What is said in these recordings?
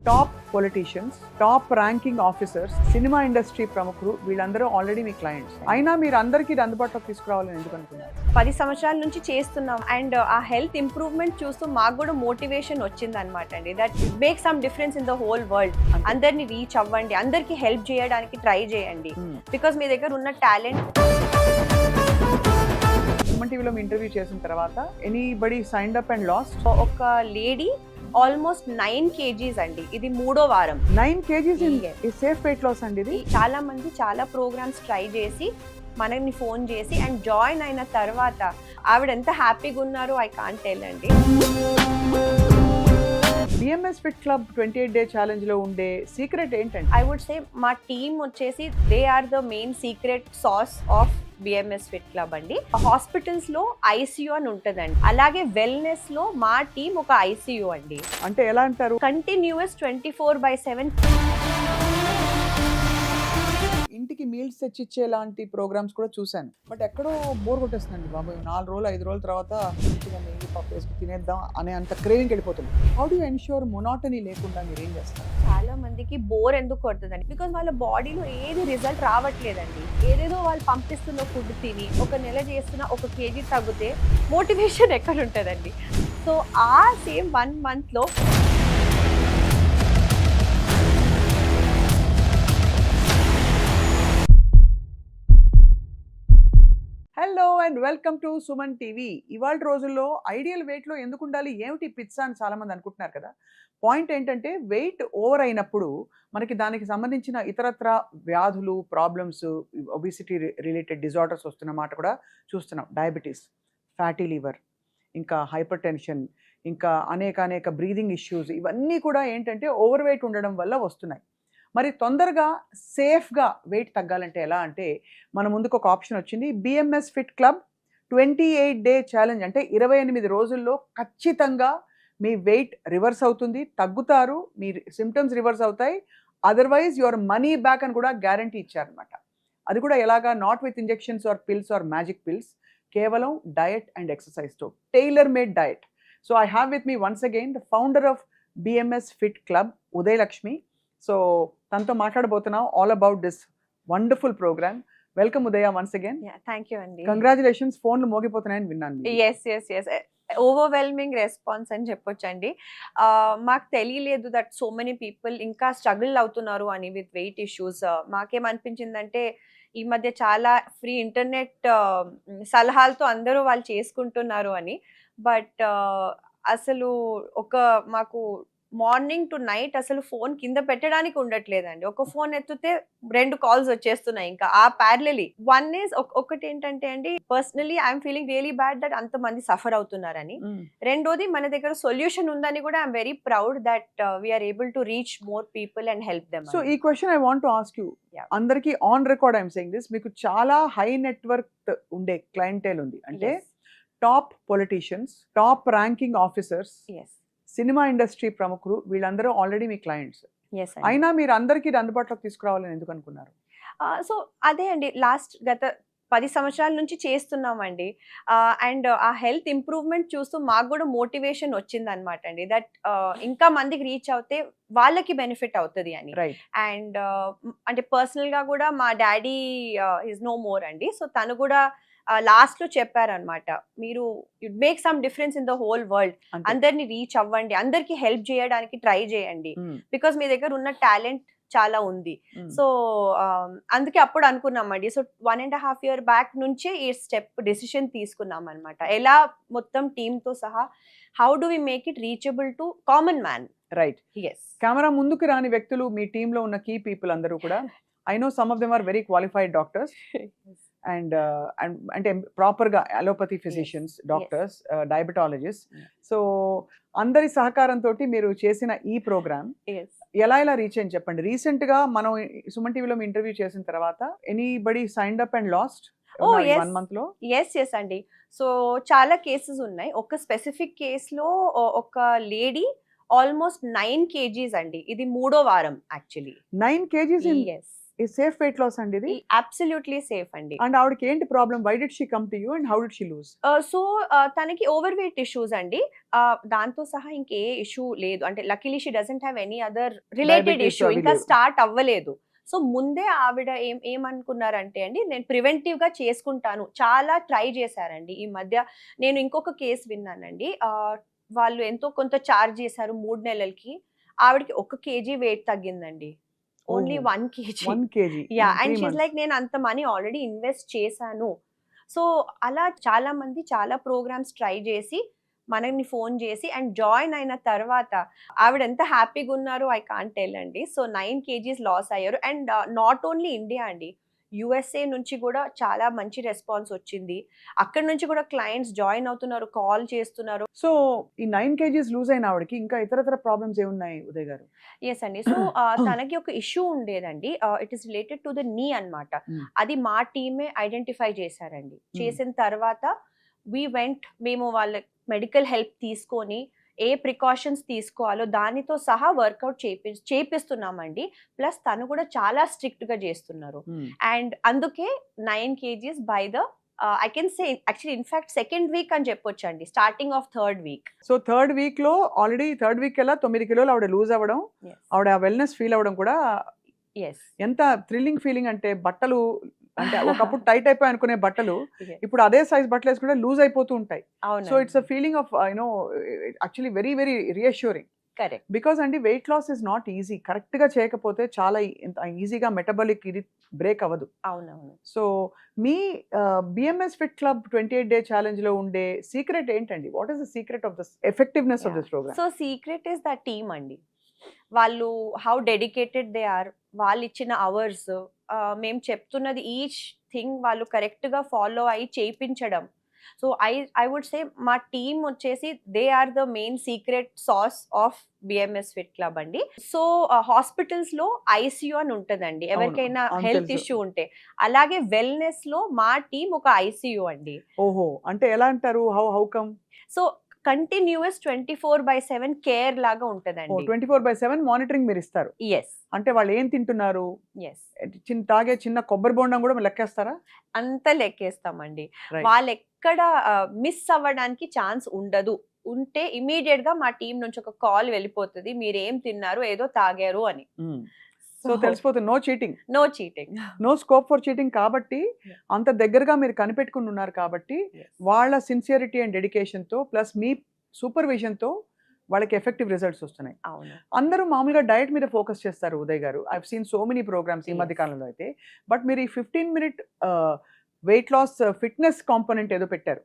Top politicians, top ranking officers, cinema industry ప్రముఖులు వీళ్ళందరూ already మీ clients. అయినా మీరు అందరికీ ఇది అందుబాటులోకి తీసుకురావాలని ఎందుకు అనుకున్నారు? 10 సంవత్సరాల నుంచి చేస్తున్నాం అండ్ ఆ హెల్త్ ఇంప్రూవ్మెంట్ చూస్తూ మాకు కూడా మోటివేషన్ వచ్చింది అనమాట అండి. That make some difference in the whole world. అందరిని రీచ్ అవ్వండి, అందరికి హెల్ప్ చేయడానికి ట్రై చేయండి. బికాస్ మీ దగ్గర ఉన్న టాలెంట్. సుమన్ టీవీలో మీ ఇంటర్వ్యూ చేసిన తర్వాత anybody signed up and last? ఒక లేడీ ఆల్మోస్ట్ 9 kgs అండి. ఇది 3వ వారం. 9 kgs Yes. ఈ సేఫ్ వెయిట్ లాస్ అండి ఇది. చాలా మంది చాలా ప్రోగ్రామ్స్ ట్రై చేసి మనల్ని ఫోన్ చేసి అండ్ జాయిన్ అయిన తర్వాత ఆవిడ ఎంత హ్యాపీగా ఉన్నారో ఐ కాంట్ టెల్ అండి. BMS fit club 28 day challenge లో ఉండే సీక్రెట్ ఏంటండి? ఐ వుడ్ సే మా టీమ్ వచ్చేసి they are the main secret sauce of BMS fit club అండి. హాస్పిటల్స్ లో ఐసీయూ అని ఉంటదండి, అలాగే వెల్నెస్ లో మా టీం ఒక ఐసీయూ అండి. అంటే ఎలా అంటారు? కంటిన్యూస్ 24/7 ఇంటికి మీల్స్ తెచ్చిచ్చే లాంటి ప్రోగ్రామ్స్ కూడా చూశాను. బట్ ఎక్కడో బోర్ కొట్టేస్తుందండి బాబు. 4 రోజులు 5 రోజుల తర్వాత మంచిగా నెయ్యి పప్పు వేసుకు తినేద్దాం అనే అంత క్రేవింగ్ వెళ్ళిపోతుంది. హౌ డు ఎన్ష్యూర్ మొనాటనీ లేకుండా మీరు ఏం చేస్తారు? చాలా మందికి బోర్ ఎందుకు కొడుతుందండి, బికాస్ వాళ్ళ బాడీలో ఏది రిజల్ట్ రావట్లేదండి. ఏదేదో వాళ్ళు పంపిస్తున్న ఫుడ్ తిని ఒక నెల చేస్తున్న 1 kg తగ్గితే మోటివేషన్ ఎక్కడ ఉంటుందండి. సో ఆ సేమ్ 1 month లో hello and welcome to Suman TV. ఇవాళ రోజుల్లో ఐడియల్ వెయిట్లో ఎందుకు ఉండాలి, ఏమిటి పిజ్జా అని చాలా మంది అనుకుంటున్నారు కదా. పాయింట్ ఏంటంటే వెయిట్ ఓవర్ అయినప్పుడు మనకి దానికి సంబంధించిన ఇతరత్ర వ్యాధులు, ప్రాబ్లమ్స్, ఒబిసిటీ రిలేటెడ్ డిజార్డర్స్ వస్తున్న మాట కూడా చూస్తున్నాం. డయాబెటీస్, ఫ్యాటీ లివర్, ఇంకా హైపర్ టెన్షన్, ఇంకా అనేక బ్రీదింగ్ ఇష్యూస్, ఇవన్నీ కూడా ఏంటంటే ఓవర్ వెయిట్ ఉండడం వల్ల వస్తున్నాయి. మరి తొందరగా సేఫ్గా వెయిట్ తగ్గాలంటే ఎలా అంటే మన ముందుకు ఒక ఆప్షన్ వచ్చింది. BMS fit club 28 day challenge. అంటే 28 రోజుల్లో ఖచ్చితంగా మీ వెయిట్ రివర్స్ అవుతుంది, తగ్గుతారు, మీ సిమ్టమ్స్ రివర్స్ అవుతాయి, అదర్వైజ్ యువర్ మనీ బ్యాక్ అని కూడా గ్యారంటీ ఇచ్చారనమాట. అది కూడా ఎలాగా? Not with injections or pills or magic pills, కేవలం డయట్ అండ్ ఎక్సర్సైజ్తో tailor made diet. So I have with me once again the founder of BMS fit club, Uday Lakshmi. So తనతో మాట్లాడబోతున్నాం all about this wonderful programme. Welcome Udaya once again. Thank you అండి. Congratulations. ఫోన్లు మోగిపోతున్నాయని విన్నాను. Yes overwhelming response అని చెప్పొచ్చండి. మాకు తెలియలేదు దట్ సో మెనీ పీపుల్ ఇంకా స్ట్రగుల్ అవుతున్నారు అని విత్ వెయిట్ ఇష్యూస్. మాకేమనిపించిందంటే ఈ మధ్య చాలా ఫ్రీ ఇంటర్నెట్ సలహాలతో అందరూ వాళ్ళు చేసుకుంటున్నారు అని. బట్ అసలు మాకు మార్నింగ్ టు నైట్ అసలు ఫోన్ కింద పెట్టడానికి ఉండట్లేదండి. ఒక ఫోన్ ఎత్తితే 2 కాల్స్ వచ్చేస్తున్నాయి ఇంకా ఆ ప్యారలీ. వన్ ఈజ్ ఒకటి ఏంటంటే అండి, personally I'm feeling really bad that అంతమంది సఫర్ అవుతున్నారని. రెండోది మన దగ్గర సొల్యూషన్ ఉందని కూడా I'm very proud that we're able to reach more people and help them. So ఈ question I want to ask you. అందరికి on record I'm saying this. మీకు చాలా హై నెట్వర్క్ ఉండే క్లయింటేల్ ఉంది. అంటే top politicians, top ranking officers, cinema industry ప్రముఖులు వీళ్ళందరూ already మీ clients. అయినా మీరు అందరికీ ఇది అందుబాటులోకి తీసుకురావాలని ఎందుకు అనుకున్నారు? సో అదే అండి, గత 10 సంవత్సరాల నుంచి చేస్తున్నామండి. అండ్ ఆ హెల్త్ ఇంప్రూవ్మెంట్ చూస్తూ మాకు కూడా మోటివేషన్ వచ్చింది అనమాట అండి. దట్ ఇంకా మందికి రీచ్ అవుతే వాళ్ళకి బెనిఫిట్ అవుతుంది అని. అండ్ అంటే పర్సనల్ గా కూడా మా డాడీ ఈజ్ నో మోర్ అండి. సో తను కూడా లాస్ట్ లో చెప్పారనమాట, మీరు make some difference in the whole world. అందరిని రీచ్ అవ్వండి, అందరికి హెల్ప్ చేయడానికి ట్రై చేయండి. బికాస్ మీ దగ్గర ఉన్న టాలెంట్ చాలా ఉంది. సో అందుకే అప్పుడు అనుకున్నామండి. సో 1.5 year బ్యాక్ నుంచే ఈ డెసిషన్ తీసుకున్నాం అనమాట. ఎలా మొత్తం టీమ్ తో సహా how do we make it reachable to common man. Right. Camera ముందుకు రాని వ్యక్తులు మీ టీమ్ లో ఉన్న కీ పీపుల్ అందరూ కూడా, I know some of them are very qualified doctors and అంటే ప్రాపర్గా allopathy physicians, doctors, diabetologist. So అందరి సహకారంతో మీరు చేసిన ఈ ప్రోగ్రామ్ ఎలా రీచ్ అయింది చెప్పండి. రీసెంట్ గా మనం సుమన్ టీవీలో ఇంటర్వ్యూ చేసిన తర్వాత anybody signed up and last 1 month లో? ఎస్ అండి. సో చాలా కేసెస్ ఉన్నాయి. ఒక స్పెసిఫిక్ కేసులో ఒక లేడీ ఆల్మోస్ట్ 9 kgs అండి. ఇది 3వ వారం యాక్చువల్లీ. 9 kgs? ఈ సేఫ్ వెయిట్ లాస్ అండి ఇది? అబ్సల్యూట్లీ సేఫ్ అండి. అండ్ ఆవిడకి ఏంటి problem? Why did she come to you and how did she lose? So తనకి ఓవర్ వెయిట్ ఇష్యూస్ అండి. దాంతో సహా ఇంకే ఇష్యూ లేదు. అంటే luckily she doesn't have any other related Diabetes issue. అవి ఇంకా లేవు. స్టార్ట్ అవ్వలేదు. సో ముందే ఆవిడ ఏమనుకున్నారంటే అండి, నేను ప్రివెంటివ్ గా చేసుకుంటాను. చాలా ట్రై చేశారండి. ఈ మధ్య నేను ఇంకొక కేసు విన్నానండి. వాళ్ళు ఎంతో కొంత చార్జ్ చేశారు 3 నెలలకి. ఆవిడకి 1 కేజీ వెయిట్ తగ్గిందండి. ఓన్లీ ఓహో! 1 KG. 1 KG yeah! In 3 and she is months. Like, నేను అంత మనీ ఆల్రెడీ ఇన్వెస్ట్ చేశాను. సో అలా చాలా మంది చాలా ప్రోగ్రామ్స్ ట్రై చేసి మనల్ని ఫోన్ చేసి అండ్ జాయిన్ అయిన తర్వాత ఆవిడ ఎంత హ్యాపీగా ఉన్నారో ఐ కాంట్ టెల్ అండి. సో 9 కేజీస్ లాస్ అయ్యారు. అండ్ నాట్ ఓన్లీ ఇండియా అండి, యుఎస్ఏ నుంచి కూడా చాలా మంచి రెస్పాన్స్ వచ్చింది. అక్కడ నుంచి కూడా క్లయింట్స్ జాయిన్ అవుతున్నారు, కాల్ చేస్తున్నారు. సో ఈ 9 కేజీస్ లూజ్ అయిన ఆవిడకి ఇంకా ఇతరత్ర ప్రాబ్లమ్స్ ఏమున్నాయి ఉదయ్ గారు? ఎస్ అండి. సో తనకి ఒక ఇష్యూ ఉండేదండి. It is related to the నీ అన్నమాట. అది మా టీమే ఐడెంటిఫై చేశారండి. చేసిన తర్వాత మేము వాళ్ళ మెడికల్ హెల్ప్ తీసుకొని ఏ ప్రికాషన్స్ తీసుకోవాలో దానితో సహా వర్కౌట్ చేపిస్తున్నామండి. ప్లస్ తను కూడా చాలా స్ట్రిక్ట్ గా చేస్తున్నారు. అండ్ అందుకే 9 kgs by the I can say actually in fact second week అని చెప్పొచ్చండి, starting of third week. So third week లో ఆల్రెడీ థర్డ్ వీక్ కల్లా 9 కిలోలు ఆవిడ లూజ్ అవ్వడం, ఆవిడ వెల్నెస్ ఫీల్ అవ్వడం కూడా ఎంత థ్రిల్లింగ్ ఫీలింగ్ అంటే, బట్టలు అంటే ఒకప్పుడు టైట్ అయిపోయి అనుకునే బట్టలు ఇప్పుడు అదే సైజ్ బట్టలు వేసుకుంటే లూజ్ అయిపోతూ ఉంటాయి. So it's a feeling of actually very very reassuring. Correct. Because అండి weight loss is not easy. Correct గా చేయకపోతే చాలా ఈజీగా మెటబాలిక్ ఇది బ్రేక్ అవ్వదు. అవునవును. సో మీ BMS fit club 28 day challenge లో ఉండే సీక్రెట్ ఏంటండి? What is the secret of this effectiveness of this programme? So secret is the team అండి. వాళ్ళు హౌ డెడికేటెడ్ దే ఆర్. వాళ్ళు ఇచ్చిన అవర్స్, మేము చెప్తున్నది ఈచ్ థింగ్ వాళ్ళు కరెక్ట్ గా ఫాలో అయ్యి చేయించడం. సో ఐ వుడ్ సే మా టీమ్ వచ్చేసి they are the main secret sauce of BMS fit club అండి. సో హాస్పిటల్స్ లో ఐసీయూ అని ఉంటదండి ఎవరికైనా హెల్త్ ఇష్యూ ఉంటే. అలాగే వెల్నెస్ లో మా టీమ్ ఒక ఐసీయూ అండి. ఓహో, అంటే ఎలా అంటారు? How come? So continuous 24/7 care లాగా ఉంటదండి. 24/7 మానిటరింగ్ మీరు ఇస్తారు. ఎస్. అంటే వాళ్ళు ఏం తింటున్నారు, ఎస్, తాగే చిన్న కొబ్బరి బొండం కూడా లెక్కేస్తారా? అంతా లెక్కేస్తామండి. వాళ్ళు ఎక్కడ మిస్ అవ్వడానికి ఛాన్స్ ఉండదు. ఉంటే ఇమీడియట్ గా మా టీం నుంచి ఒక కాల్ వెళ్ళిపోతుంది, మీరు ఏం తిన్నారు, ఏదో తాగారు అని. సో తెలిసిపోతుంది. No cheating. No cheating, no scope for cheating. కాబట్టి అంత దగ్గరగా మీరు కనిపెట్టుకుని ఉన్నారు కాబట్టి వాళ్ళ సిన్సియరిటీ అండ్ డెడికేషన్ తో ప్లస్ మీ సూపర్విజన్ తో వాళ్ళకి ఎఫెక్టివ్ రిజల్ట్స్ వస్తున్నాయి. అందరూ మామూలుగా డయట్ మీద ఫోకస్ చేస్తారు ఉదయ్ గారు. I have seen so many programmes ఈ మధ్య కాలంలో అయితే. బట్ మీరు ఈ 15 minute weight loss fitness component ఏదో పెట్టారు.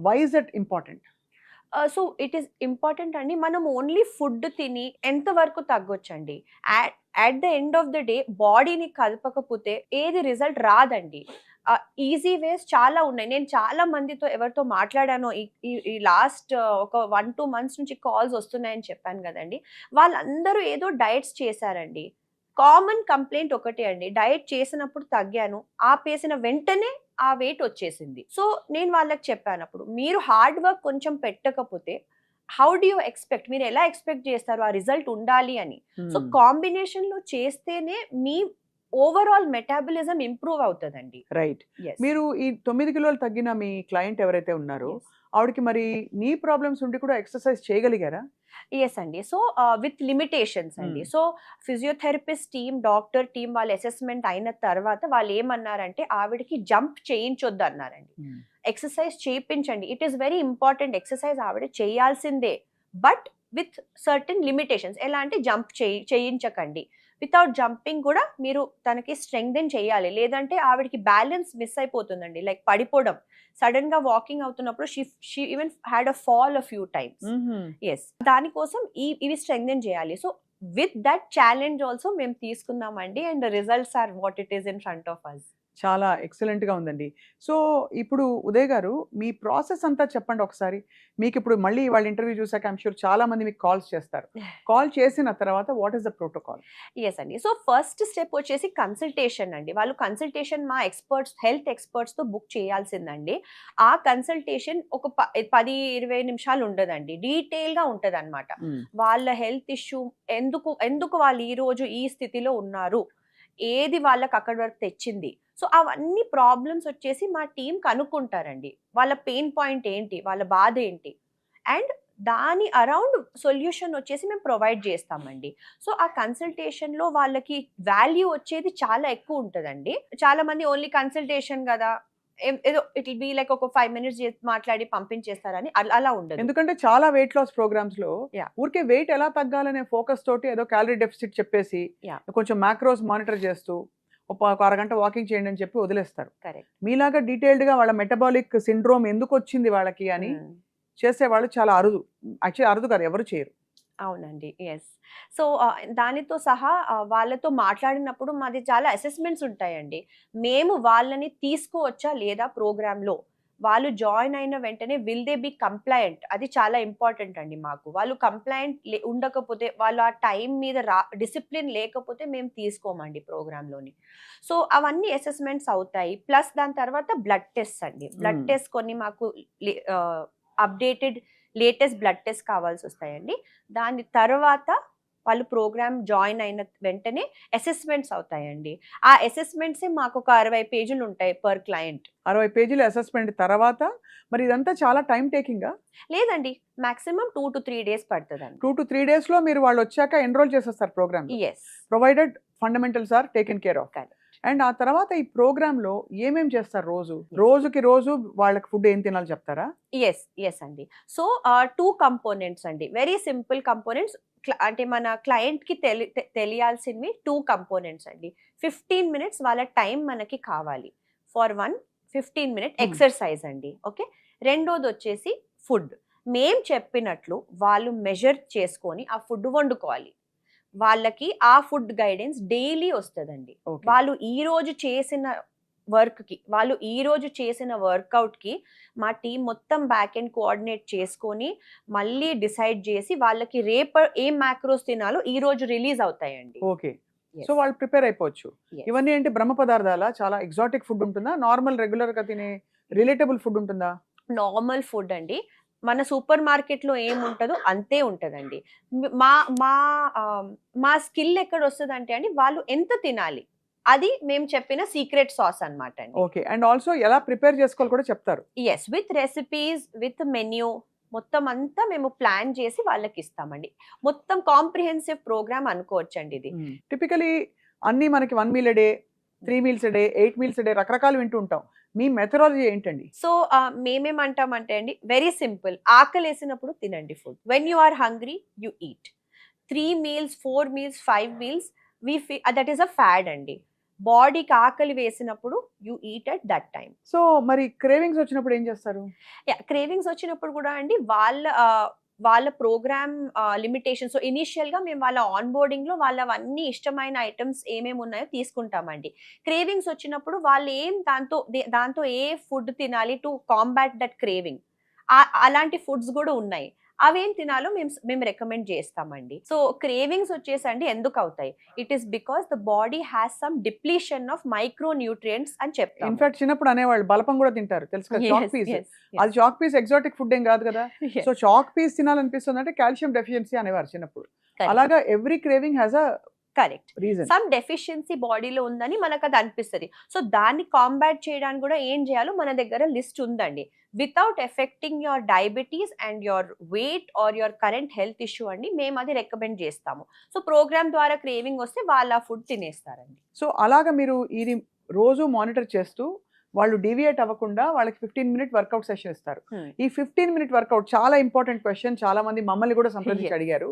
Why is that important? So it is important అండి. మనం ఓన్లీ ఫుడ్ తిని ఎంత వరకు తగ్గొచ్చండి. At the end of the day బాడీని కలపకపోతే ఏది రిజల్ట్ రాదండి. ఈజీ వేస్ చాలా ఉన్నాయి. నేను చాలా మందితో ఎవరితో మాట్లాడానో ఈ లాస్ట్ ఒక 1-2 months నుంచి కాల్స్ వస్తున్నాయని చెప్పాను కదండి. వాళ్ళందరూ ఏదో డయట్స్ చేశారండి. కామన్ కంప్లైంట్ ఒకటే అండి, డయట్ చేసినప్పుడు తగ్గాను, ఆపేసిన వెంటనే ఆ వెయిట్ వచ్చేసింది. సో నేను వాళ్ళకి చెప్పాను, అప్పుడు మీరు హార్డ్ వర్క్ కొంచెం పెట్టకపోతే హౌ డు యూ ఎక్స్పెక్ట్, మీరు ఎలా ఎక్స్పెక్ట్ చేస్తారు ఆ రిజల్ట్ ఉండాలి అని. సో కాంబినేషన్ లో చేస్తేనే మీ ఓవరాల్ మెటాబలిజం ఇంప్రూవ్ అవుతుందండి. రైట్. మీరు ఈ 9 కిలోలు తగ్గిన మీ క్లయింట్ ఎవరైతే ఉన్నారో ఆవిడకి మరి నీ ప్రాబ్లమ్స్ ఉండి కూడా ఎక్సర్సైజ్ చేయగలిగారా? ఎస్ అండి. సో విత్ లిమిటేషన్స్ అండి. So physiotherapist team, doctor team వాళ్ళ అసెస్మెంట్ అయిన తర్వాత వాళ్ళు ఏమన్నారంటే ఆవిడకి జంప్ చేయించొద్దు అన్నారండి. ఎక్సర్సైజ్ చేయించండి, it is very important. Exercise ఆవిడ చేయాల్సిందే, బట్ విత్ సర్టన్ లిమిటేషన్స్. ఎలా అంటే జంప్ చేయించకండి, వితౌట్ జంపింగ్ కూడా మీరు తనకి స్ట్రెంగ్థెన్ చేయాలి. లేదంటే ఆవిడకి బ్యాలెన్స్ మిస్ అయిపోతుందండి, లైక్ పడిపోవడం. సడన్ గా వాకింగ్ అవుతున్నప్పుడు she even had a fall a few times. Yes, దానికోసం ఇవి స్ట్రెంగ్థెన్ చేయాలి. So with that challenge also మేము తీసుకున్నామండి, and results are what it is in front of us. చాలా ఎక్సలెంట్గా ఉందండి. సో ఇప్పుడు ఉదయ్ గారు మీ ప్రాసెస్ అంతా చెప్పండి ఒకసారి. మీకు ఇప్పుడు మళ్ళీ వాళ్ళ ఇంటర్వ్యూ చూసాక ఐమ్ షూర్ చాలా మంది మీకు కాల్స్ చేస్తారు. కాల్ చేసిన తర్వాత what is the protocol? Yes అండి. సో ఫస్ట్ స్టెప్ వచ్చేసి కన్సల్టేషన్ అండి. వాళ్ళు కన్సల్టేషన్ మా ఎక్స్పర్ట్స్, హెల్త్ ఎక్స్పర్ట్స్ తో బుక్ చేయాల్సిందండి. ఆ కన్సల్టేషన్ ఒక 10-20 నిమిషాలు ఉండదండి, డీటెయిల్ గా ఉంటది అనమాట. వాళ్ళ హెల్త్ ఇష్యూ, ఎందుకు వాళ్ళు ఈ రోజు ఈ స్థితిలో ఉన్నారు, ఏది వాళ్ళకి అక్కడి వరకు తెచ్చింది. సో అవన్నీ ప్రాబ్లమ్స్ వచ్చేసి మా టీం కనుక్కుంటారండి. వాళ్ళ పెయిన్ పాయింట్ ఏంటి? వాళ్ళ బాధ ఏంటి? అండ్ దాని అరౌండ్ సొల్యూషన్ వచ్చేసి మేము ప్రొవైడ్ చేస్తామండి. సో ఆ కన్సల్టేషన్‌లో వాళ్ళకి వాల్యూ వచ్చేది చాలా ఎక్కువ ఉంటదండి. చాలా మంది ఓన్లీ కన్సల్టేషన్ గదా! ఏదో ఇట్ విల్ బి లైక్ ఒక 5 మినిట్స్ మాట్లాడి పంపించేస్తారని అలా ఉండదు. ఎందుకంటే చాలా వెయిట్ లాస్ ప్రోగ్రామ్స్‌లో యాహ్! ఊరికే వెయిట్ ఎలా తగ్గాలనే ఫోకస్ తోటి ఏదో క్యాలరీ డెఫిసిట్ చెప్పేసి, యాహ్! కొంచెం మాక్రోస్ మానిటర్ చేస్తూ, ఒక అరగంట వాకింగ్ చేయండి అని చెప్పి వదిలేస్తారు. కరెక్ట్. మీలాగా డీటెయిల్డ్‌గా వాళ్ళ మెటబాలిక్ సిండ్రోమ్ ఎందుకొచ్చింది వాళ్ళకి అని చేసేవాళ్ళు చాలా అరుదు. యాక్చువల్లీ అరుదు కాదు, ఎవరు చేయరు. అవునండి. యెస్. సో, దానితో సహా వాళ్ళతో మాట్లాడినప్పుడు మాది చాలా అసెస్మెంట్స్ ఉంటాయండి. మేము వాళ్ళని తీసుకోవచ్చా లేదా ప్రోగ్రామ్‌లో? వాళ్ళు జాయిన్ అయిన వెంటనే విల్ దే బి కంప్లయంట్? అది చాలా ఇంపార్టెంట్ అండి మాకు. వాళ్ళు కంప్లయంట్ ఉండకపోతే, వాళ్ళు ఆ టైం మీద డిసిప్లిన్ లేకపోతే మేము తీసుకోమండి ప్రోగ్రామ్‌లోని. సో, అవన్నీ అసెస్మెంట్స్ అవుతాయి. ప్లస్ దాని తర్వాత బ్లడ్ టెస్ట్స్ అండి. బ్లడ్ హ్మ్. టెస్ట్ కొన్ని మాకు అప్డేటెడ్ లేటెస్ట్ బ్లడ్ టెస్ట్ కావాల్సొస్తాయండి. దాని తర్వాత వాళ్ళు ప్రోగ్రామ్ జాయిన్ అయిన వెంటనే అసెస్మెంట్స్ అవుతాయండి. ఆ అసెస్మెంట్సే మాకొక 60 పేజీలుంటాయి పర్ క్లయింట్. 60 పేజీల అసెస్మెంట్ తర్వాత మరి ఇదంతా చాలా టైమ్ టేకింగా? లేదండి. Maximum 2-3 days పడతదండి. 2-3 డేస్‌లో మీరు వాళ్ళొచ్చాక ఎన్రోల్ చేసేస్తారు ప్రోగ్రామ్‌లో. Yes. Provided fundamentals are taken care of. Correct. And ఆ తర్వాత ఈ ప్రోగ్రామ్‌లో ఏమేం చేస్తారు రోజు? Yes. రోజుకి రోజు వాళ్ళకి ఫుడ్ ఏం తినాలో చెప్తారా? యెస్ అండి. సో, 2 కంపోనెంట్స్ అండి. Very simple components. అంటే మన క్లయింట్‌కి తెలియాల్సినవి 2 కంపోనెంట్స్ అండి. 15 మినిట్స్ వాళ్ళ టైం మనకి కావాలి. ఫర్ 15 మినిట్ ఎక్సర్‌సైజ్ అండి. ఓకే. రెండోదొచ్చేసి ఫుడ్. మేం చెప్పినట్లు వాళ్ళు మెజర్ చేసుకొని ఆ ఫుడ్ వండుకోవాలి. వాళ్ళకి ఆ ఫుడ్ గైడెన్స్ డైలీ వస్తదండి. ఓకే. వాళ్ళు ఈరోజు చేసిన వాళ్ళు ఈరోజు చేసిన వర్కౌట్‌కి మా టీమ్ మొత్తం బ్యాక్ ఎండ్ కోఆర్డినేట్ చేసుకొని, మళ్ళీ డిసైడ్ చేసి వాళ్ళకి ఏం మాక్రోస్ తినాలో ఈరోజు రిలీజ్ అవుతాయండి. ఓకే. Yes. సో వాళ్ళు ప్రిపేర్ అయిపోవచ్చు. Yes. ఇవన్నీ ఏంటి బ్రహ్మ పదార్థాలా? చాలా ఎగ్జాటిక్ ఫుడ్ ఉంటుందా? నార్మల్ రెగ్యులర్‌గా తినే రిలేటబుల్ ఫుడ్ ఉంటుందా? నార్మల్ ఫుడ్ అండి. మన సూపర్ మార్కెట్‌లో ఏముంటదో అంతే ఉంటదండి. మా మా మా స్కిల్ ఎక్కడొస్తదంటే అండి, వాళ్ళు ఎంత తినాలి? అది మేము చెప్పిన సీక్రెట్ సాస్ అన్నమాట అండి. ఓకే. అండ్ ఆల్సో ఎలా ప్రిపేర్ చేసుకోవాలో కూడా చెప్తారు. Yes. With recipes, with menu మొత్తం అంతా మేము ప్లాన్ చేసి వాళ్ళకిస్తామండి. మొత్తం కాంప్రిహెన్సివ్ ప్రోగ్రామ్ అనుకోవచ్చండి ఇది. టిపికల్లీ అన్నీ మనకి 1 meal a day, 3 meals a day, 8 meals a day రకరకాలు వింటూ ఉంటాం. మీ మెథడాలజీ ఏంటండి? సో, మేమేమంటామంటే అండి, వెరీ సింపుల్. ఆకలేసినప్పుడు తినండి food. When you are hungry you eat. 3 meals, 4 meals, 5 meals that is a fad అండి. బాడీకి ఆకలి వేసినప్పుడు you eat at that time. So మరి క్రేవింగ్స్ వచ్చినప్పుడు ఏం చేస్తారు? క్రేవింగ్స్ వచ్చినప్పుడు కూడా అండి వాళ్ళ ప్రోగ్రామ్ లిమిటేషన్స్. సో, ఇనీషియల్‌గా మేము వాళ్ళ ఆన్‌బోర్డింగ్‌లో వాళ్ళవన్నీ ఇష్టమైన ఐటెమ్స్ ఏమేమి ఉన్నాయో తీసుకుంటామండి. క్రేవింగ్స్ వచ్చినప్పుడు వాళ్ళు దాంతో ఏ ఫుడ్ తినాలి టు కాంబాట్ దట్ క్రేవింగ్. అలాంటి ఫుడ్స్ గూడా ఉన్నాయి. అవేం తినాలో మేము రికమెండ్ చేస్తామండి. సో, క్రేవింగ్స్ వచ్చేసండి ఎందుకవుతాయి? It is because the body has some depletion of micronutrients అని చెప్తాము. ఇన్‌ఫాక్ట్ చిన్నప్పుడు అనేవాళ్ళు బలపం కూడా తింటారు. తెలుసు కదా! Chalk piece. అది చాక్ పీస్ ఎగ్జాటిక్ ఫుడ్ ఏం కాదు కదా! సో చాక్ పీస్ తినాలనిపిస్తుందంటే కాల్షియం డెఫిషియన్సీ అనేవారు చిన్నప్పుడు. అలాగా every craving has a correct. Reason. Some deficiency బాడీలో ఉందని మనకది అనిపిస్తది. సో, దాన్ని కాంబాట్ చేయడానికి గూడా ఏం జేయాలో మన దగ్గర లిస్ట్ ఉందండి. Without affecting your diabetes and your weight or your current health issue అండి మేమది రికమెండ్ జేస్తాము. సో, ప్రోగ్రామ్ ద్వారా క్రేవింగ్ వస్తే వాళ్ళు ఆ ఫుడ్ తినేస్తారండి. సో అలాగా మీరు ఇది రోజు మానిటర్ చేస్తూ వాళ్ళు డీవియేట్ అవ్వకుండా వాళ్ళకి 15 మినిట్ వర్కౌట్ సెషన్ ఇస్తారు. ఈ 15 మినిట్ వర్కౌట్ చాలా ఇంపార్టెంట్ క్వెషన్. చాలా మంది మమ్మల్ని కూడా సంప్రదించి అడిగారు.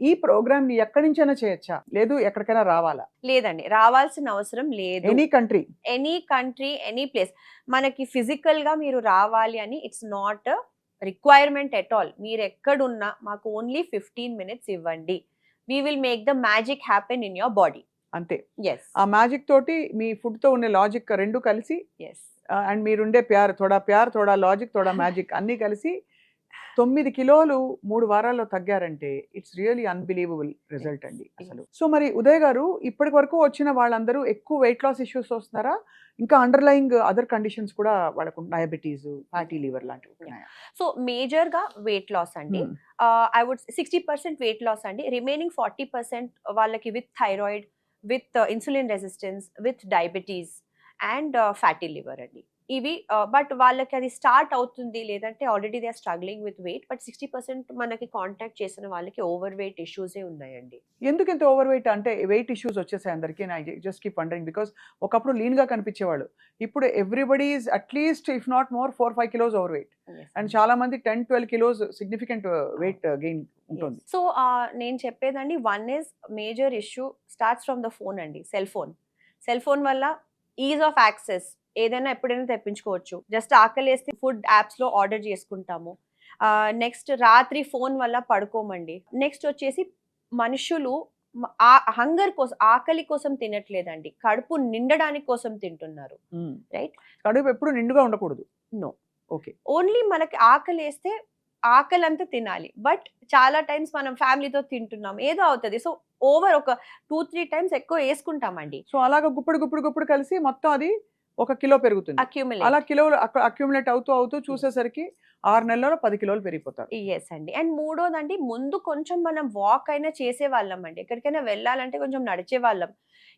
ఈ ప్రోగ్రామ్‌ని ఎక్కడి నుంచైనా చేయొచ్చా? లేదు ఎక్కడికైనా రావాలా? లేదండి. రావాల్సిన అవసరం లేదు. Any country. Any country, any place. మనకి ఫిజికల్‌గా మీరు రావాలి అని it's not a requirement at all. మీరెక్కడున్నా మాకు ఓన్లీ 15 మినిట్స్ ఇవ్వండి. We will make the magic happen in your body. అంతే. యెస్. ఆ మ్యాజిక్ తోటి మీ ఫుడ్‌తో ఉండే లాజిక్ 2 కలిసి యెస్. అండ్ మీరుండే ప్యార్, తోడా లాజిక్, తోడా మ్యాజిక్ అన్నీ కలిసి 9 కిలోలు 3 వారాల్లో తగ్గారంటే ఇట్స్ రియల్లీ అన్‌బిలీవబుల్ రిజల్ట్ అండి అసలు. సో మరి ఉదయ్ గారు ఇప్పటి వరకు వచ్చిన వాళ్ళందరూ ఎక్కువ వెయిట్ లాస్ ఇష్యూస్ వస్తున్నారా? ఇంకా అండర్‌లయింగ్ అదర్ కండిషన్స్ కూడా వాళ్ళకు డయాబెటీస్, ఫ్యాటీ లివర్ లాంటివి ఉన్నాయా? సో, మేజర్‌గా వెయిట్ లాస్ అండి. ఐ వుడ్ 60% వెయిట్ లాస్ అండి. రిమైనింగ్ 40% వాళ్ళకి with thyroid, with insulin resistance, with diabetes and fatty liver అండి. ఇవి బట్ వాళ్ళకి అది స్టార్ట్ అవుతుంది, లేదంటే already they are struggling with weight, but 60% మనకి కాంటాక్ట్ చేసిన వాళ్ళకి ఓవర్ వెయిట్ ఇష్యూసే ఉన్నాయండి. ఎందుకు ఇంత ఓవర్ వెయిట్ అంటే వెయిట్ ఇష్యూస్ వచ్చేసాయి అందరికీ? I just keep wondering because ఒకప్పుడు లీన్‌గా కనిపించేవాళ్ళు. ఇప్పుడు everybody is at least if not more 4, 5 kilos over weight. And చాలా మంది 10, 12 కిలోస్ సిగ్నిఫికెంట్ వెయిట్ గెయిన్ ఉంటుంది. సో నేను చెప్పేదండి, one is major issue starts from the phone అండి. సెల్ ఫోన్ వల్ల ఈజ్ ఆఫ్ యాక్సెస్, ఏదైనా ఎప్పుడైనా తెప్పించుకోవచ్చు. జస్ట్ ఆకలేస్తే ఫుడ్ యాప్స్ లో ఆర్డర్ చేసుకుంటాము. నెక్స్ట్ రాత్రి ఫోన్ వల్ల పడుకోమండి. నెక్స్ట్ వచ్చేసి మనుషులు హంగర్ కోసం, ఆకలి కోసం తినట్లేదండి, కడుపు నిండడానికి కోసం తింటున్నారు. రైట్? కడుపు ఎప్పుడు నిండుగా ఉండకూడదు. నో. ఓకే. ఓన్లీ మనకి ఆకలి వేస్తే ఆకలి అంతా తినాలి. బట్ చాలా టైమ్స్ మనం ఫ్యామిలీతో తింటున్నాం, ఏదో అవుతుంది. సో ఓవర్ ఒక 2-3 టైమ్స్ ఎక్కువ వేసుకుంటామండి. సో అలాగా గుప్పుడు కలిసి మొత్తం అది 1 కిలో పెరుగుతుంది. అలా కిలోలు అక్యుములేట్ అవుతూ చూసేసరికి 6 నెలల్లో 10 కిలోలు పెరిగిపోతారు. ఎస్ అండి. అండ్ మూడోదండి, ముందు కొంచెం మనం వాక్ అయినా చేసేవాళ్ళం అండి. ఎక్కడికైనా వెళ్ళాలంటే కొంచెం నడిచేవాళ్ళం.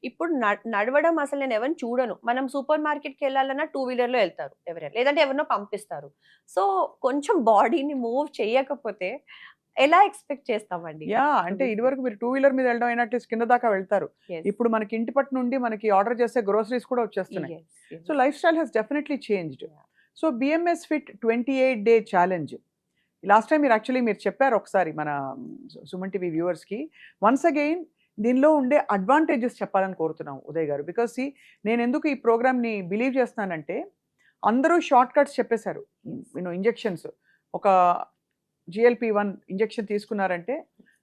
ఇప్పుడు నడవడం అసలు నేను ఎవరిని చూడను. మనం సూపర్ మార్కెట్కి వెళ్ళాలన్నా 2 వీలర్‌లో వెళ్తారు ఎవరైనా, లేదంటే ఎవరినో పంపిస్తారు. సో కొంచెం బాడీని మూవ్ చేయకపోతే ఎలా ఎక్స్పెక్ట్ చేస్తామండి? అంటే ఇదివరకు మీరు 2 వీలర్ మీద వెళ్ళడం అయినా అట్లీస్ట్ కింద దాకా వెళ్తారు. ఇప్పుడు మనకి ఇంటి పట్టు నుండి మనకి ఆర్డర్ చేసే గ్రోసరీస్ కూడా వచ్చేస్తున్నాయి. So lifestyle has definitely changed. So BMS fit 28 day challenge last time మీరు చెప్పారు ఒకసారి మన సుమన్ టీవీ వ్యూవర్స్కి. వన్స్ అగైన్ దీనిలో ఉండే అడ్వాంటేజెస్ చెప్పాలని కోరుతున్నాం ఉదయ్ గారు. బికాస్ నేను ఎందుకు ఈ ప్రోగ్రామ్ని బిలీవ్ చేస్తున్నానంటే, అందరూ షార్ట్ కట్స్ చెప్పేశారు. ఇంజెక్షన్స్, ఒక GLP-1 ఇంజెక్షన్ తీసుకున్నారంటే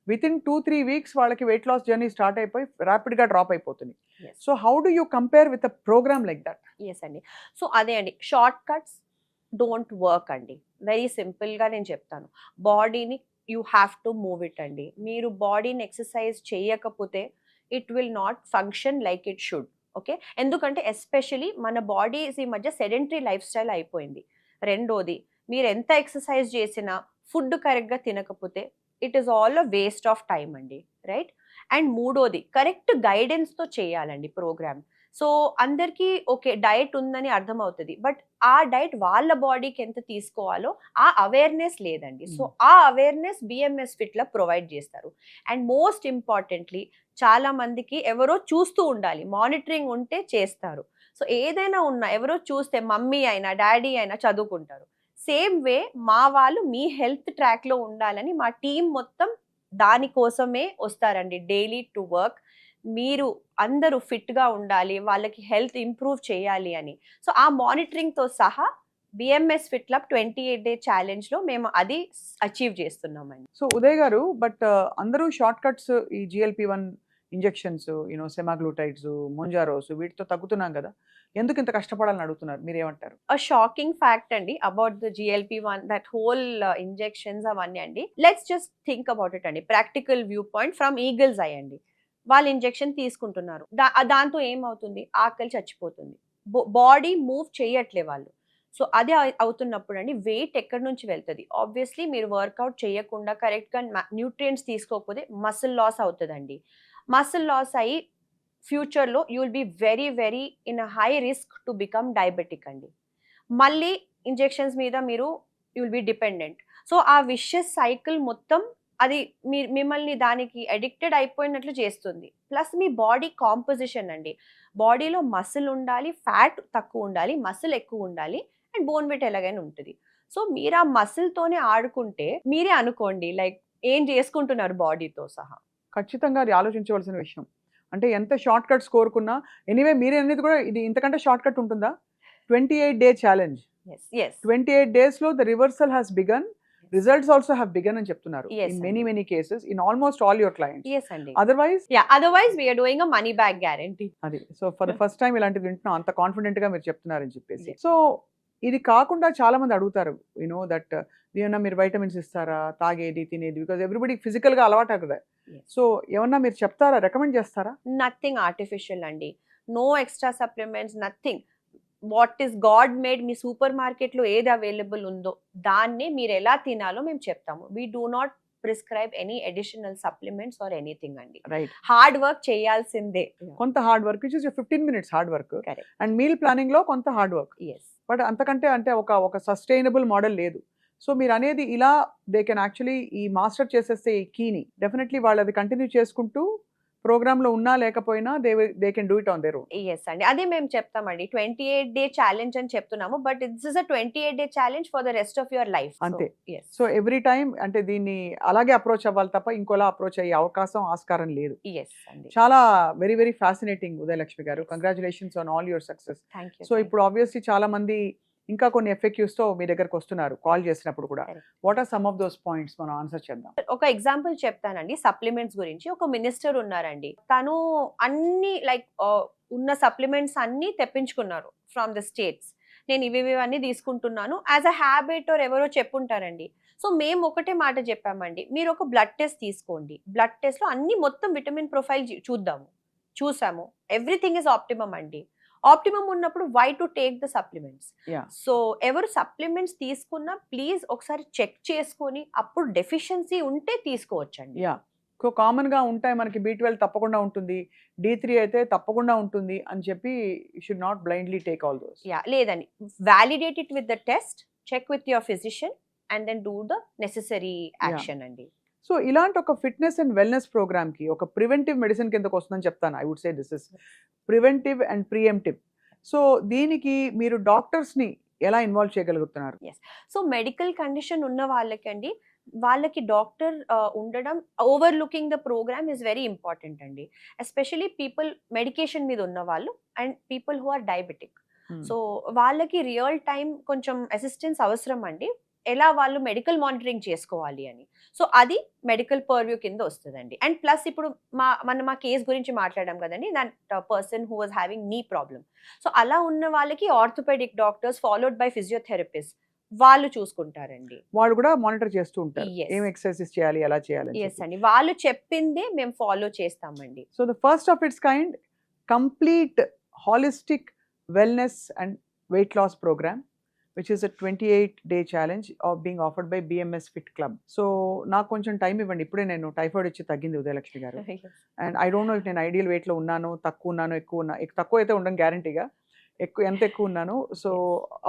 వితిన్ 2-3 వీక్స్ వాళ్ళకి వెయిట్ లాస్ జర్నీ స్టార్ట్ అయిపోయి ర్యాపిడ్గా డ్రాప్ అయిపోతుంది. So how do you compare with a programme like that? Yes అండి. సో అదే అండి, షార్ట్ కట్స్ డోంట్ వర్క్ అండి. వెరీ సింపుల్గా నేను చెప్తాను, బాడీని you have to move it అండి. మీరు బాడీని ఎక్సర్సైజ్ చేయకపోతే it will not function like it should. Okay? ఎందుకంటే ఎస్పెషలీ మన బాడీస్ ఈ మధ్య సెడెంటరీ లైఫ్ స్టైల్ అయిపోయింది. రెండోది, మీరు ఎంత ఎక్సర్సైజ్ చేసినా ఫుడ్ కరెక్ట్గా తినకపోతే it is all a waste of time అండి. రైట్? అండ్ మూడోది, కరెక్ట్ గైడెన్స్తో చేయాలండి ప్రోగ్రామ్. సో అందరికీ ఓకే డైట్ ఉందని అర్థమవుతుంది, బట్ ఆ డైట్ వాళ్ళ బాడీకి ఎంత తీసుకోవాలో ఆ అవేర్నెస్ లేదండి. సో ఆ అవేర్నెస్ బిఎంఎస్ ఫిట్లో ప్రొవైడ్ చేస్తారు. అండ్ మోస్ట్ ఇంపార్టెంట్లీ, చాలా మందికి ఎవరో చూస్తూ ఉండాలి, మానిటరింగ్ ఉంటే చేస్తారు. సో ఏదైనా ఉన్నా ఎవరో చూస్తే మమ్మీ అయినా డాడీ అయినా చదువుకుంటారు. సేమ్ వే మా వాళ్ళు మీ హెల్త్ ట్రాక్లో ఉండాలని మా టీం మొత్తం దానికోసమే వస్తారండి, డైలీ టు వర్క్. మీరు అందరూ ఫిట్గా ఉండాలి, వాళ్ళకి హెల్త్ ఇంప్రూవ్ చేయాలి అని. సో ఆ మానిటరింగ్తో సహా బిఎంఎస్ ఫిట్ క్లబ్ 28 డే ఛాలెంజ్లో మేము అది అచీవ్ చేస్తున్నామండి. సో ఉదయ్ గారు, బట్ అందరూ షార్ట్ కట్స్, ఈ GLP-1 ఇంజెక్షన్స్, సెమాగ్లూటైడ్స్, మొంజారోస్, వీటితో తగ్గుతున్నాం కదా, ఎందుకు ఇంత కష్టపడాలని అడుగుతున్నారు, మీరేమంటారు? షాకింగ్ ఫ్యాక్ట్ అండి about the GLP-1, that whole injections అవన్నీ అండి. Let's just think about it అండి, practical view point from eagle's eye అండి. వాళ్ళు ఇంజెక్షన్ తీసుకుంటున్నారు, దాంతో ఏమవుతుంది? ఆకలి చచ్చిపోతుంది, బాడీ మూవ్ చేయట్లే వాళ్ళు. సో అదే అవుతున్నప్పుడు అండి వెయిట్ ఎక్కడి నుంచి వెళ్తుంది? ఆబ్వియస్లీ మీరు వర్కౌట్ చేయకుండా కరెక్ట్గా న్యూట్రియంట్స్ తీసుకోకపోతే మసిల్ లాస్ అవుతుందండి. మసిల్ లాస్ అయ్యి ఫ్యూచర్లో you will be very in a high risk to become diabetic అండి. మళ్ళీ ఇంజెక్షన్స్ మీద మీరు you will be dependent. So ఆ విషియస్ సైకిల్ మొత్తం అది మిమ్మల్ని దానికి అడిక్టెడ్ అయిపోయినట్లు చేస్తుంది. ప్లస్ మీ బాడీ కాంపోజిషన్ అండి, బాడీలో మసిల్ ఉండాలి, ఫ్యాట్ తక్కువ ఉండాలి, మసిల్ ఎక్కువ ఉండాలి, అండ్ బోన్ వెయిట్ ఎలాగైనా ఉంటుంది. సో మీరు ఆ మసిల్తోనే ఆడుకుంటే మీరే అనుకోండి లైక్ ఏం చేసుకుంటున్నారు బాడీతో సహా. ఖచ్చితంగా అది ఆలోచించవలసిన విషయం. అంటే ఎంత షార్ట్ కట్స్ కోరుకున్నా, ఎనీవే మీరే అనేది కూడా ఇది ఇంతకంటే షార్ట్ కట్ ఉంటుందా? 28 డే ఛాలెంజ్, 28 డేస్లో the reversal has began, results also have began అని చెప్తున్నారు. In many cases, in almost all your clients. yes అండి. Otherwise we are doing a money back guarantee. అది so for the first time ఇలాంటిది వింటున్నాం, అంత confident గా మీరు చెప్తున్నారని చెప్పేసి. సో ఇది కాకుండా చాలా మంది అడుగుతారు, దట్ ఏమన్నా మీరు వైటమిన్స్ ఇస్తారా, తాగేది తినేది, బికాజ్ ఎవ్రీబడి ఫిజికల్ గా అలవాటు కదా. సో ఏమన్నా మీరు చెప్తారా, రికమెండ్ చేస్తారా? నథింగ్ ఆర్టిఫిషియల్ అండి, no extra supplements, nothing. What is god made, మీ సూపర్ మార్కెట్లో ఏది అవైలబుల్ ఉందో దాన్ని మీరు ఎలా తినాలో మేము చెప్తాము. We do not prescribe any additional supplements or anything అండి. రైట్. హార్డ్ వర్క్ చేయాల్సిందే. కొంత hard work which is 15 minutes hard work correct. And meal planning లో కొంత హార్డ్ వర్క్. ఎస్. బట్ అంతకంటే అంటే ఒక సస్టైనబుల్ మోడల్ లేదు. సో మీరు అనేది ఇలా దే కెన్ యాక్చువల్లీ ఈ మాస్టర్ చేసేస్తే ఈ కీని డెఫినెట్లీ వాళ్ళు అది కంటిన్యూ చేసుకుంటూ ప్రోగ్రామ్ లో ఉన్నా లేకపోయినా they can do it on their own. Yes అండి, అదే మేము చెప్తామండి. 28 డే ఛాలెంజ్ అని చెప్తున్నాము, but it's is a 28 day challenge for the rest of your life. అంతే. ఎస్. సో ఎవ్రీ టైం అంటే దీన్ని అలాగే అప్రోచ్ అవ్వాలి తప్ప ఇంకోలా అప్రోచ్ అయ్యే అవకాశం ఆస్కారం లేదు. ఎస్ అండి. చాలా వెరీ వెరీ ఫ్యాసినేటింగ్ ఉదయలక్ష్మి గారు. Congratulations on all your success. Thank you. So ఇప్పుడు ఆబ్వియస్లీ చాలా మంది ఇంకా కొన్ని FAQs తో మీ దగ్గరకు వస్తున్నారు కాల్ చేసినప్పుడు కూడా. Correct. What are some of those points మనం ఆన్సర్ చేద్దాం. ఒక ఎగ్జాంపుల్ చెప్తానండి సప్లిమెంట్స్ గురించి. ఒక మినిస్టర్ ఉన్నారండి, తను అన్ని లైక్ ఉన్న సప్లిమెంట్స్ అన్ని తెప్పించుకున్నారు ఫ్రమ్ ద స్టేట్స్. నేను ఇవి అన్ని తీసుకుంటున్నాను యాజ్ అ హ్యాబిట్ ఆర్ ఎవరో చెప్పుంటారండి. సో మేము ఒకటే మాట చెప్పామండి, మీరు ఒక బ్లడ్ టెస్ట్ తీసుకోండి. బ్లడ్ టెస్ట్ లో అన్ని మొత్తం విటమిన్ ప్రొఫైల్ చూసాము. ఎవ్రీథింగ్ ఇస్ ఆప్టిమమ్ అండి. ఆప్టిమమ్ ఉన్నప్పుడు why to take the supplements. So ఎవరు సప్లిమెంట్స్ తీసుకున్నా ప్లీజ్ ఒకసారి చెక్ చేసుకొని అప్పుడు డెఫిషియన్సీ ఉంటే తీసుకోవచ్చండి. యా. సో కామన్ గా ఉంటాయి మనకి B12 తప్పకుండా ఉంటుంది, D3 అయితే తప్పకుండా ఉంటుంది అని చెప్పి you should not blindly take all those. Yeah, లేదండి, validate it with the test, check with your physician and then do the necessary action అండి. సో ఇలాంటి ఒక ఫిట్నెస్ అండ్ వెల్నెస్ ప్రోగ్రామ్ కి ఒక ప్రివెంటివ్ మెడిసిన్ కిందకు వస్తుందని చెప్తాను. I would say this is preventive and preemptive. So దీనికి మీరు డాక్టర్స్ ని ఎలా ఇన్వాల్వ్ చేయగలుగుతున్నారు? సో మెడికల్ కండిషన్ ఉన్న వాళ్ళకండి, వాళ్ళకి డాక్టర్ ఉండడం, overlooking the programme is very important అండి. ఎస్పెషలీ పీపుల్ మెడికేషన్ మీద ఉన్న వాళ్ళు and people who are diabetic. So వాళ్ళకి రియల్ టైం కొంచెం అసిస్టెన్స్ అవసరం అండి, ఎలా వాళ్ళు మెడికల్ మానిటరింగ్ చేసుకోవాలి అని. సో అది మెడికల్ పర్వ్యూ కింద వస్తుందండి. అండ్ ప్లస్ ఇప్పుడు మా కేస్ గురించి మాట్లాడాం కదండి, that person who was having knee problem. So అలా ఉన్న వాళ్ళకి orthopaedic doctors followed by physiotherapist వాళ్ళు చూసుకుంటారండి. వాళ్ళు కూడా మానిటర్ చేస్తూ ఉంటారు Yes. ఏం ఎక్సర్సైజెస్ చేయాలి, ఎలా చేయాలి. ఎస్ అండి, వాళ్ళు చెప్పిందే మేము ఫాలో చేస్తామండి. So the first of its kind complete holistic wellness and weight loss programme which is a 28-day challenge of being offered by BMS Fit Club. So నాకు కొంచెం టైం ఇవ్వండి, ఇప్పుడే నేను టైఫాయిడ్ వచ్చి తగ్గింది ఉదయలక్ష్మి గారు. And I don't know if నేను ideal వెయిట్లో ఉన్నాను, తక్కువ ఉన్నాను, ఎక్కువ ఉన్నా. తక్కువ అయితే ఉండను గ్యారంటీగా, ఎంత ఎక్కువ ఉన్నాను. So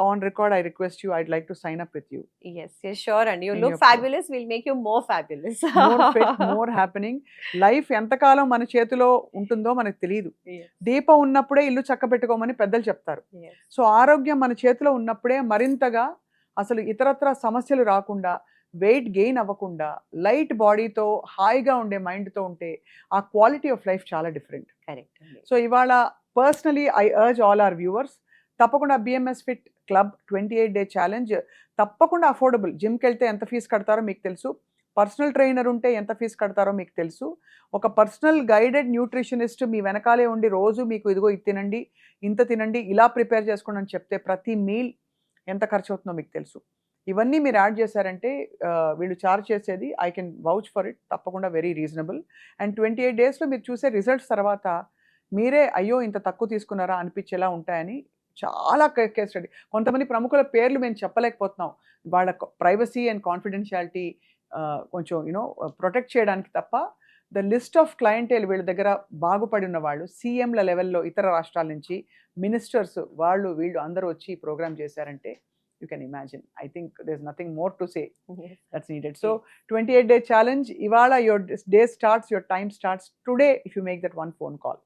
on record I request you, I'd like to sign up with you. Yes, sure అండి. You In look your fabulous. We'll make you more fabulous. More fit, more happening. Life ఎంతకాలం మన చేతిలో ఉంటుందో మనకు తెలియదు. Yes. దీపం ఉన్నప్పుడే ఇల్లు చక్కబెట్టుకోమని పెద్దలు చెప్తారు. Yes. సో ఆరోగ్యం మన చేతిలో ఉన్నప్పుడే మరింతగా అసలు ఇతరత్ర సమస్యలు రాకుండా, వెయిట్ గెయిన్ అవ్వకుండా, లైట్ బాడీతో హాయిగా ఉండే మైండ్తో ఉంటే ఆ క్వాలిటీ ఆఫ్ లైఫ్ చాలా డిఫరెంట్. Correct అండి. సో ఇవాళ personally I urge all our viewers, తప్పకుండా BMS fit club 28-day challenge తప్పకుండా అఫోర్డబుల్. జిమ్కి వెళ్తే ఎంత ఫీజు కడతారో మీకు తెలుసు, పర్సనల్ ట్రైనర్ ఉంటే ఎంత ఫీజు కడతారో మీకు తెలుసు, ఒక పర్సనల్ గైడెడ్ న్యూట్రిషనిస్ట్ మీ వెనకాలే ఉండి రోజు మీకు ఇదిగో ఇది తినండి, ఇంత తినండి, ఇలా ప్రిపేర్ చేసుకోండి అని చెప్తే ప్రతి మీల్ ఎంత ఖర్చు అవుతుందో మీకు తెలుసు. ఇవన్నీ మీరు యాడ్ చేశారంటే వీళ్ళు చార్జ్ చేసేది I can vouch for it, తప్పకుండా వెరీ రీజనబుల్. అండ్ 28 daysలో మీరు చూసే రిజల్ట్స్ తర్వాత మీరే అయ్యో ఇంత తక్కువ తీసుకున్నారా అనిపించేలా ఉంటాయని చాలా కేస్ స్టడీ. కొంతమంది ప్రముఖుల పేర్లు మేము చెప్పలేకపోతున్నాం, వాళ్ళ ప్రైవసీ అండ్ కాన్ఫిడెన్షియాలిటీ కొంచెం ప్రొటెక్ట్ చేయడానికి తప్ప. ద లిస్ట్ ఆఫ్ క్లయింటేల్ వీళ్ళ దగ్గర బాగుపడి ఉన్న వాళ్ళు CMల లెవెల్లో ఇతర రాష్ట్రాల నుంచి మినిస్టర్స్ వాళ్ళు వీళ్ళు అందరూ వచ్చి ఈ ప్రోగ్రామ్ చేశారంటే you can imagine. I think there's nothing more to say Yes. that's needed. So 28-day challenge, ivala your day starts, your time starts today if you make that one phone call.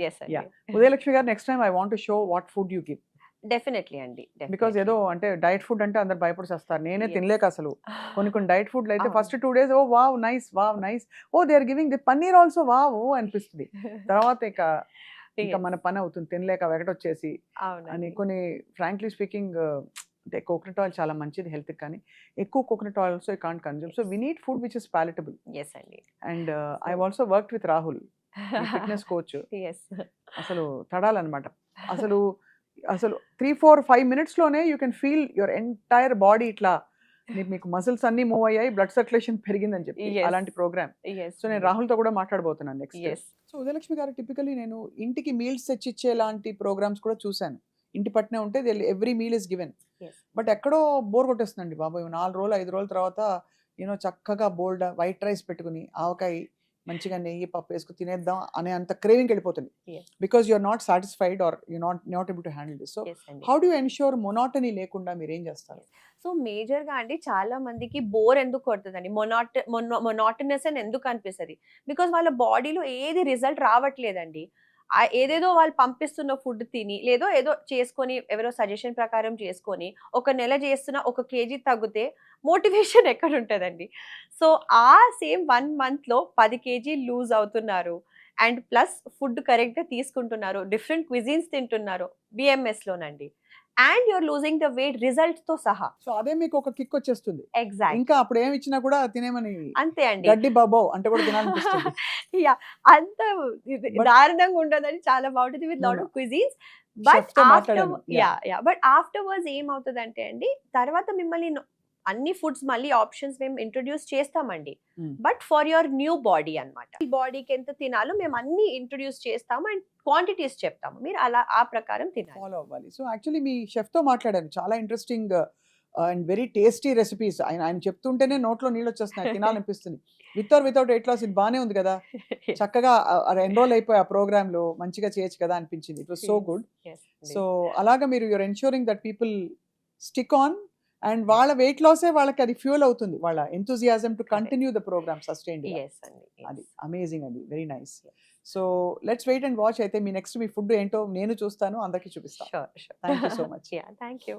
Yes అండి. Yeah. Udayalakshmi garu, next time I want to show what food you give, definitely అండి. because ఏదో అంటే diet food అంటే అందరు భయపడిస్తారు. నేనే Yes. తినలేక అసలు కొన్ని డైట్ ఫుడ్లు అయితే అవును. First 2 days oh wow nice oh they are giving the paneer also wow అనిపిస్తుంది. తర్వాత ఇంకా Yes. మన పని అవుతుంది, తినలేక వెగటొచ్చేసి అని. అవునండి. కొన్ని ఫ్రాంక్లీ స్పీకింగ్ అంటే కోకోనట్ ఆయిల్ చాలా మంచిది హెల్త్కి, కానీ ఎక్కువ coconut oil also you can't consume. So we need food which is palatable. Yes అండి. And I also worked with Rahul, fitness coach. Yes. అసలు తడాలన్నమాట. అసలు 3-4-5 minutesలోనే you can feel your entire body ఇట్లా మీకు మసిల్స్ అన్ని మూవ్ అయ్యాయి, బ్లడ్ సర్క్యులేషన్ పెరిగిందని చెప్పి. Yes. అలాంటి ప్రోగ్రామ్. Yes. సో నేను రాహుల్తో కూడా మాట్లాడబోతున్నాను నెక్స్ట్. Yes. సో ఉదయలక్ష్మి గారు, టిపికలీ నేను ఇంటికి మీల్స్ తెచ్చిచ్చే లాంటి ప్రోగ్రామ్స్ కూడా చూశాను. ఇంటి పట్నే ఉంటే every meal is given. Yes. But ఎక్కడో బోర్ కొట్టేస్తుందండి బాబాయ్, 4 రోజులు 5 రోజుల తర్వాత చక్కగా బోల్డ్ వైట్ రైస్ పెట్టుకుని ఆవకాయ మంచిగా నెయ్యి పప్పు వేసుకుని తినేద్దాం అనే అంత క్రేవింగ్ వెళ్ళిపోతుంది. Yes. Because you are not satisfied or you not able to handle this. So Yes అండి. How do you ensure monotony లేకుండా మీరు ఏం చేస్తారు? సో మేజర్‌గా అండి చాలా మందికి బోర్ ఎందుకు కొడతదండి? మొనాటనస్ అని ఎందుకు అనిపిస్తది? బికాజ్ వాళ్ళ బాడీలో ఏది రిజల్ట్ రావట్లేదండి. ఏదేదో వాళ్ళు పంపిస్తున్న ఫుడ్ తిని, ఏదో చేసుకొని ఎవరో సజెషన్ ప్రకారం చేసుకొని, ఒక నెల చేస్తున్న 1 కేజీ తగ్గితే మోటివేషన్ ఎక్కడుంటదండి? సో ఆ సేమ్ 1 మంత్‌లో 10 కేజీలు లూజ్ అవుతున్నారు. అండ్ ప్లస్ ఫుడ్ కరెక్ట్‌గా తీసుకుంటున్నారు. డిఫరెంట్ క్విజిన్స్ తింటున్నారు BMSలోనండి. And you are losing the weight రిజల్ట్‌తో సహా. సో అదే మీకు ఒక కిక్ వచ్చేస్తుంది. ఎగ్జాక్ట్. ఇంకా అప్పుడు ఏమి ఇచ్చినా కూడా తినేమని అంతే అండి. గడ్డి బాబో అంటే కూడా తినాలనిపిస్తుంది. యాహ్! అంత But- దారుణంగా ఉండదని చాలా బావుంటది with No, lot no. Of cuisines. But Chefతో ఆఫ్టర్ మాట్లాడాను. Yeah. యాహ్! బట్ ఆఫ్టర్‌వర్డ్స్ ఏమవుతదంటే అండి, తర్వాత మిమ్మల్ని అన్ని ఫుడ్స్ మళ్ళీ ఆప్షన్స్ మేము ఇంట్రొడ్యూస్ చేస్తామండి. Hmm. But for your new body అన్నమాట. ఈ బాడీకి ఎంత తినాలో మేము అన్ని ఇంట్రొడ్యూస్ చేస్తాము అండ్ క్వాంటిటీస్ చెప్తాము. మీరు అలా ఆ ప్రకారం తినాలి. ఫాలో అవ్వాలి. సో యాక్చువల్లీ మీ చెఫ్తో మాట్లాడాను. చాలా interesting and very tasty recipes. ఆయన చెప్తుంటేనే నోట్లో నీళ్ళు వచ్చేస్తున్నాయి, తినాలనిపిస్తుంది. With or without weight loss ఇది బాగానే ఉంది కదా, చక్కగా ఎన్రోల్ అయిపోయి ఆ ప్రోగ్రామ్ లో మంచిగా చేయొచ్చు కదా అనిపించింది. It was so good. Yes, yes. So అలాగా మీరు you're ensuring that people stick on and వాళ్ళ వెయిట్ లాసే వాళ్ళకి అది ఫ్యూల్ అవుతుంది, వాళ్ళ enthusiasm to continue the programme sustained. Yes అండి. అది అమేజింగ్ అండి, very nice. So let's wait and watch. అయితే మీ నెక్స్ట్ మీ ఫుడ్ ఏంటో నేను చూస్తాను, అందరికీ చూపిస్తాను. Sure. Thank you so much. Yeah, thank you.